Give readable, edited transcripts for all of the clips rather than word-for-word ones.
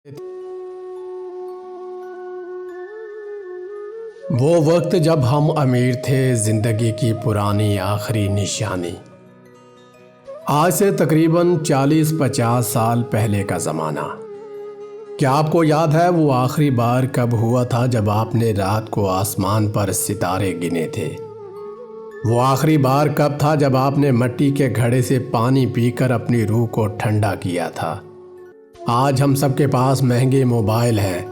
وہ وقت جب ہم امیر تھے، زندگی کی پرانی آخری نشانی۔ آج سے تقریباً 40-50 سال پہلے کا زمانہ۔ کیا آپ کو یاد ہے وہ آخری بار کب ہوا تھا جب آپ نے رات کو آسمان پر ستارے گنے تھے؟ وہ آخری بار کب تھا جب آپ نے مٹی کے گھڑے سے پانی پی کر اپنی روح کو ٹھنڈا کیا تھا؟ آج ہم سب کے پاس مہنگے موبائل ہیں،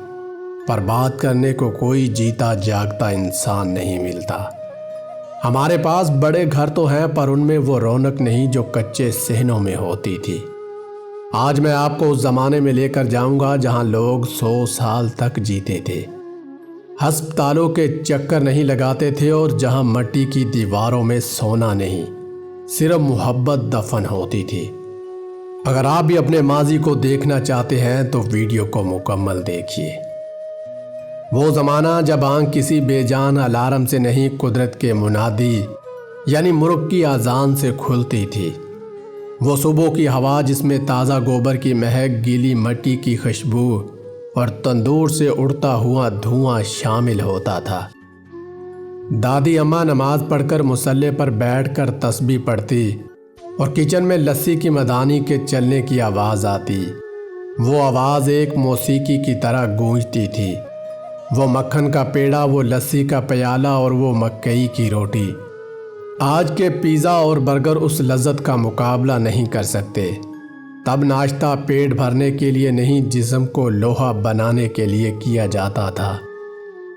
پر بات کرنے کو کوئی جیتا جاگتا انسان نہیں ملتا۔ ہمارے پاس بڑے گھر تو ہیں، پر ان میں وہ رونق نہیں جو کچے صحنوں میں ہوتی تھی۔ آج میں آپ کو اس زمانے میں لے کر جاؤں گا جہاں لوگ 100 سال تک جیتے تھے، ہسپتالوں کے چکر نہیں لگاتے تھے، اور جہاں مٹی کی دیواروں میں سونا نہیں، صرف محبت دفن ہوتی تھی۔ اگر آپ بھی اپنے ماضی کو دیکھنا چاہتے ہیں تو ویڈیو کو مکمل دیکھیے۔ وہ زمانہ جب آنکھ کسی بے جان الارم سے نہیں، قدرت کے منادی یعنی مرغ کی اذان سے کھلتی تھی۔ وہ صبح کی ہوا جس میں تازہ گوبر کی مہک، گیلی مٹی کی خوشبو اور تندور سے اڑتا ہوا دھواں شامل ہوتا تھا۔ دادی اماں نماز پڑھ کر مصلی پر بیٹھ کر تسبیح پڑھتی، اور کچن میں لسی کی مدانی کے چلنے کی آواز آتی۔ وہ آواز ایک موسیقی کی طرح گونجتی تھی۔ وہ مکھن کا پیڑا، وہ لسی کا پیالہ، اور وہ مکئی کی روٹی۔ آج کے پیزا اور برگر اس لذت کا مقابلہ نہیں کر سکتے۔ تب ناشتہ پیٹ بھرنے کے لیے نہیں، جسم کو لوہا بنانے کے لیے کیا جاتا تھا۔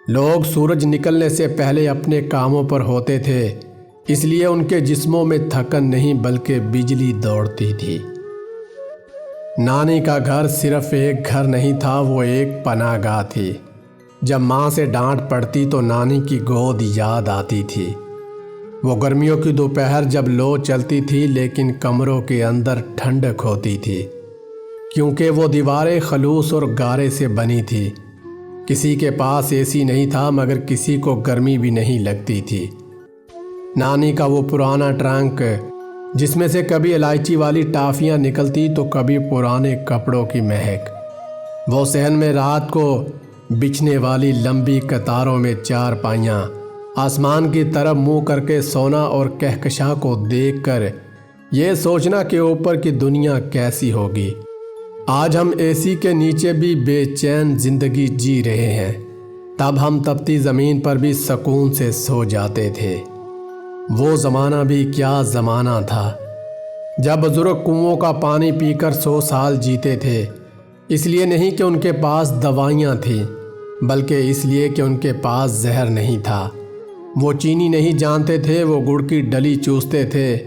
لوگ سورج نکلنے سے پہلے اپنے کاموں پر ہوتے تھے، اس لیے ان کے جسموں میں تھکن نہیں بلکہ بجلی دوڑتی تھی۔ نانی کا گھر صرف ایک گھر نہیں تھا، وہ ایک پناہ گاہ تھی۔ جب ماں سے ڈانٹ پڑتی تو نانی کی گود یاد آتی تھی۔ وہ گرمیوں کی دوپہر جب لو چلتی تھی لیکن کمروں کے اندر ٹھنڈک ہوتی تھی، کیونکہ وہ دیواریں خلوص اور گارے سے بنی تھی۔ کسی کے پاس اے سی نہیں تھا، مگر کسی کو گرمی بھی نہیں لگتی تھی۔ نانی کا وہ پرانا ٹرنک جس میں سے کبھی الائچی والی ٹافیاں نکلتی تو کبھی پرانے کپڑوں کی مہک، وہ صحن میں رات کو بچھنے والی لمبی قطاروں میں چارپائیاں، آسمان کی طرف منہ کر کے سونا، اور کہکشاں کو دیکھ کر یہ سوچنا کہ اوپر کی دنیا کیسی ہوگی۔ آج ہم اے سی کے نیچے بھی بے چین زندگی جی رہے ہیں، تب ہم تپتی زمین پر بھی سکون سے سو جاتے تھے۔ وہ زمانہ بھی کیا زمانہ تھا جب بزرگ کنووں کا پانی پی کر 100 سال جیتے تھے، اس لیے نہیں کہ ان کے پاس دوائیاں تھیں، بلکہ اس لیے کہ ان کے پاس زہر نہیں تھا۔ وہ چینی نہیں جانتے تھے، وہ گڑ کی ڈلی چوستے تھے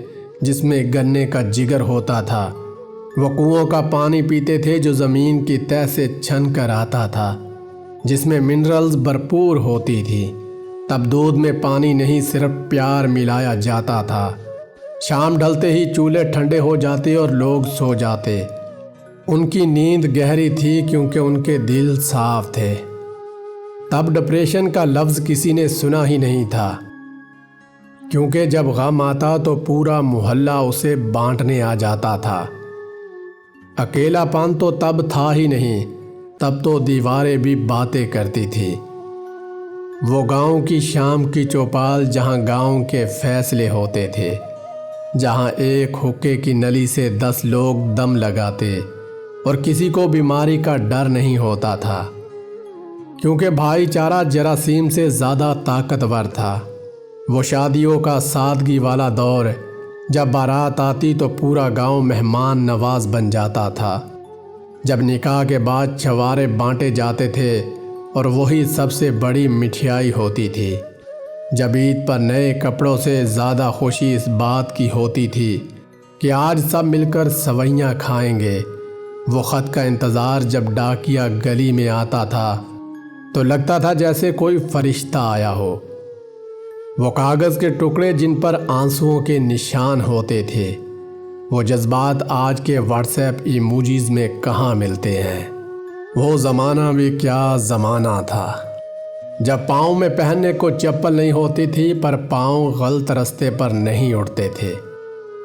جس میں گنے کا جگر ہوتا تھا۔ وہ کنووں کا پانی پیتے تھے جو زمین کی تہہ سے چھن کر آتا تھا، جس میں منرلز بھرپور ہوتی تھی۔ تب دودھ میں پانی نہیں، صرف پیار ملایا جاتا تھا۔ شام ڈھلتے ہی چولہے ٹھنڈے ہو جاتے اور لوگ سو جاتے۔ ان کی نیند گہری تھی کیونکہ ان کے دل صاف تھے۔ تب ڈپریشن کا لفظ کسی نے سنا ہی نہیں تھا، کیونکہ جب غم آتا تو پورا محلہ اسے بانٹنے آ جاتا تھا۔ اکیلا پن تو تب تھا ہی نہیں، تب تو دیواریں بھی باتیں کرتی تھی۔ وہ گاؤں کی شام کی چوپال جہاں گاؤں کے فیصلے ہوتے تھے، جہاں ایک حقے کی نلی سے 10 لوگ دم لگاتے اور کسی کو بیماری کا ڈر نہیں ہوتا تھا، کیونکہ بھائی چارہ جراثیم سے زیادہ طاقتور تھا۔ وہ شادیوں کا سادگی والا دور، جب بارات آتی تو پورا گاؤں مہمان نواز بن جاتا تھا۔ جب نکاح کے بعد چھوارے بانٹے جاتے تھے، اور وہی سب سے بڑی مٹھائی ہوتی تھی۔ جب عید پر نئے کپڑوں سے زیادہ خوشی اس بات کی ہوتی تھی کہ آج سب مل کر سویاں کھائیں گے۔ وہ خط کا انتظار جب ڈاکیا گلی میں آتا تھا تو لگتا تھا جیسے کوئی فرشتہ آیا ہو۔ وہ کاغذ کے ٹکڑے جن پر آنسوؤں کے نشان ہوتے تھے، وہ جذبات آج کے واٹس ایپ ایموجیز میں کہاں ملتے ہیں۔ وہ زمانہ بھی کیا زمانہ تھا جب پاؤں میں پہننے کو چپل نہیں ہوتی تھی، پر پاؤں غلط رستے پر نہیں اٹھتے تھے۔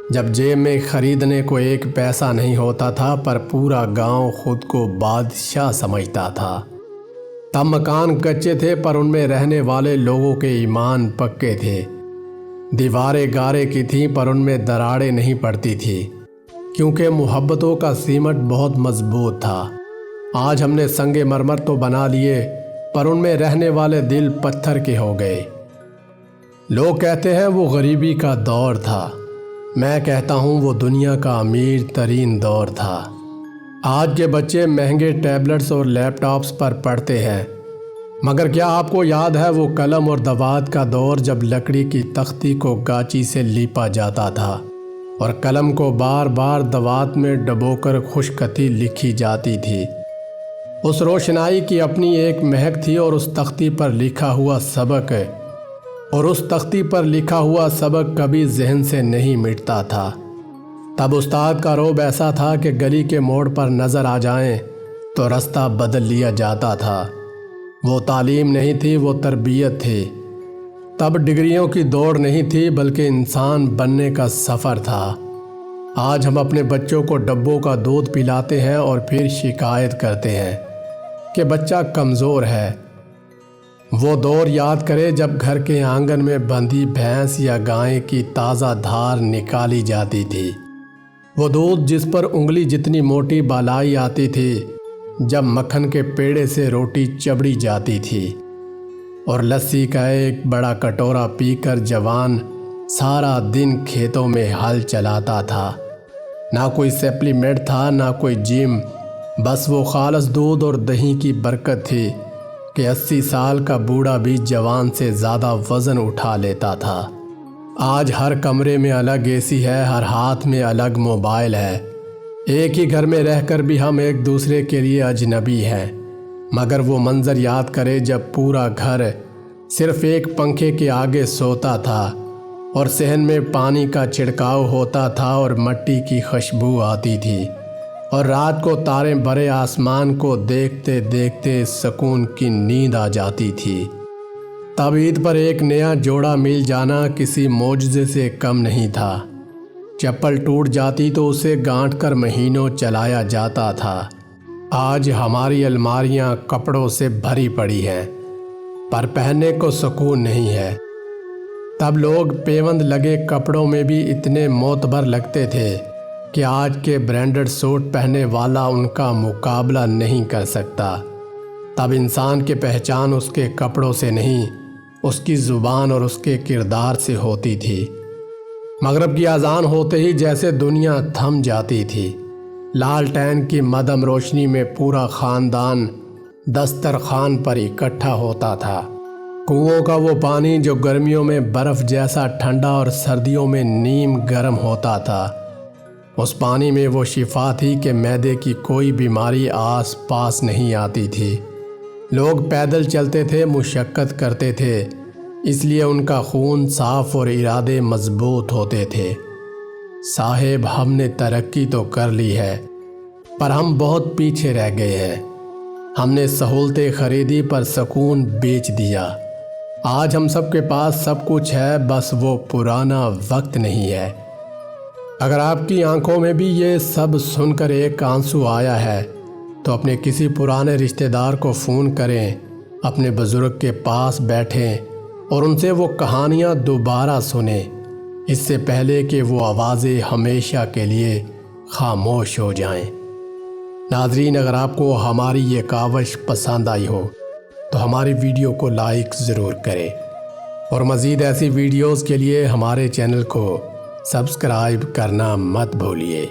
جب جیب میں خریدنے کو 1 پیسہ نہیں ہوتا تھا پر پورا گاؤں خود کو بادشاہ سمجھتا تھا۔ تب مکان کچے تھے پر ان میں رہنے والے لوگوں کے ایمان پکے تھے۔ دیواریں گارے کی تھیں پر ان میں دراڑیں نہیں پڑتی تھی، کیونکہ محبتوں کا سیمٹ بہت مضبوط تھا۔ آج ہم نے سنگ مرمر تو بنا لیے پر ان میں رہنے والے دل پتھر کے ہو گئے۔ لوگ کہتے ہیں وہ غریبی کا دور تھا، میں کہتا ہوں وہ دنیا کا امیر ترین دور تھا۔ آج کے بچے مہنگے ٹیبلٹس اور لیپ ٹاپس پر پڑھتے ہیں، مگر کیا آپ کو یاد ہے وہ قلم اور دوات کا دور جب لکڑی کی تختی کو گاچی سے لیپا جاتا تھا اور قلم کو بار بار دوات میں ڈبو کر خوشخطی لکھی جاتی تھی؟ اس روشنائی کی اپنی ایک مہک تھی اور اس تختی پر لکھا ہوا سبق کبھی ذہن سے نہیں مٹتا تھا۔ تب استاد کا رعب ایسا تھا کہ گلی کے موڑ پر نظر آ جائیں تو رستہ بدل لیا جاتا تھا۔ وہ تعلیم نہیں تھی، وہ تربیت تھی۔ تب ڈگریوں کی دوڑ نہیں تھی بلکہ انسان بننے کا سفر تھا۔ آج ہم اپنے بچوں کو ڈبوں کا دودھ پلاتے ہیں اور پھر شکایت کرتے ہیں کہ بچہ کمزور ہے۔ وہ دور یاد کرے جب گھر کے آنگن میں بندھی بھینس یا گائے کی تازہ دھار نکالی جاتی تھی۔ وہ دودھ جس پر انگلی جتنی موٹی بالائی آتی تھی، جب مکھن کے پیڑے سے روٹی چبڑی جاتی تھی، اور لسی کا ایک بڑا کٹورا پی کر جوان سارا دن کھیتوں میں ہل چلاتا تھا۔ نہ کوئی سپلیمنٹ تھا، نہ کوئی جم، بس وہ خالص دودھ اور دہی کی برکت تھی کہ 80 سال کا بوڑھا بھی جوان سے زیادہ وزن اٹھا لیتا تھا۔ آج ہر کمرے میں الگ اے سی ہے، ہر ہاتھ میں الگ موبائل ہے۔ ایک ہی گھر میں رہ کر بھی ہم ایک دوسرے کے لیے اجنبی ہیں، مگر وہ منظر یاد کرے جب پورا گھر صرف ایک پنکھے کے آگے سوتا تھا اور صحن میں پانی کا چھڑکاؤ ہوتا تھا اور مٹی کی خوشبو آتی تھی، اور رات کو تارے بھرے آسمان کو دیکھتے دیکھتے سکون کی نیند آ جاتی تھی۔ تب عید پر ایک نیا جوڑا مل جانا کسی معجزے سے کم نہیں تھا۔ چپل ٹوٹ جاتی تو اسے گانٹھ کر مہینوں چلایا جاتا تھا۔ آج ہماری الماریاں کپڑوں سے بھری پڑی ہیں پر پہننے کو سکون نہیں ہے۔ تب لوگ پیوند لگے کپڑوں میں بھی اتنے معتبر لگتے تھے کہ آج کے برانڈڈ سوٹ پہننے والا ان کا مقابلہ نہیں کر سکتا۔ تب انسان کی پہچان اس کے کپڑوں سے نہیں، اس کی زبان اور اس کے کردار سے ہوتی تھی۔ مغرب کی اذان ہوتے ہی جیسے دنیا تھم جاتی تھی۔ لالٹین کی مدھم روشنی میں پورا خاندان دسترخوان پر اکٹھا ہوتا تھا۔ کنووں کا وہ پانی جو گرمیوں میں برف جیسا ٹھنڈا اور سردیوں میں نیم گرم ہوتا تھا، اس پانی میں وہ شفا تھی کہ معدے کی کوئی بیماری آس پاس نہیں آتی تھی۔ لوگ پیدل چلتے تھے، مشقت کرتے تھے، اس لیے ان کا خون صاف اور ارادے مضبوط ہوتے تھے۔ صاحب، ہم نے ترقی تو کر لی ہے پر ہم بہت پیچھے رہ گئے ہیں۔ ہم نے سہولتیں خریدی پر سکون بیچ دیا۔ آج ہم سب کے پاس سب کچھ ہے، بس وہ پرانا وقت نہیں ہے۔ اگر آپ کی آنکھوں میں بھی یہ سب سن کر ایک آنسو آیا ہے تو اپنے کسی پرانے رشتہ دار کو فون کریں، اپنے بزرگ کے پاس بیٹھیں اور ان سے وہ کہانیاں دوبارہ سنیں، اس سے پہلے کہ وہ آوازیں ہمیشہ کے لیے خاموش ہو جائیں۔ ناظرین، اگر آپ کو ہماری یہ کاوش پسند آئی ہو تو ہماری ویڈیو کو لائک ضرور کریں، اور مزید ایسی ویڈیوز کے لیے ہمارے چینل کو سبسکرائب کرنا مت بھولیے۔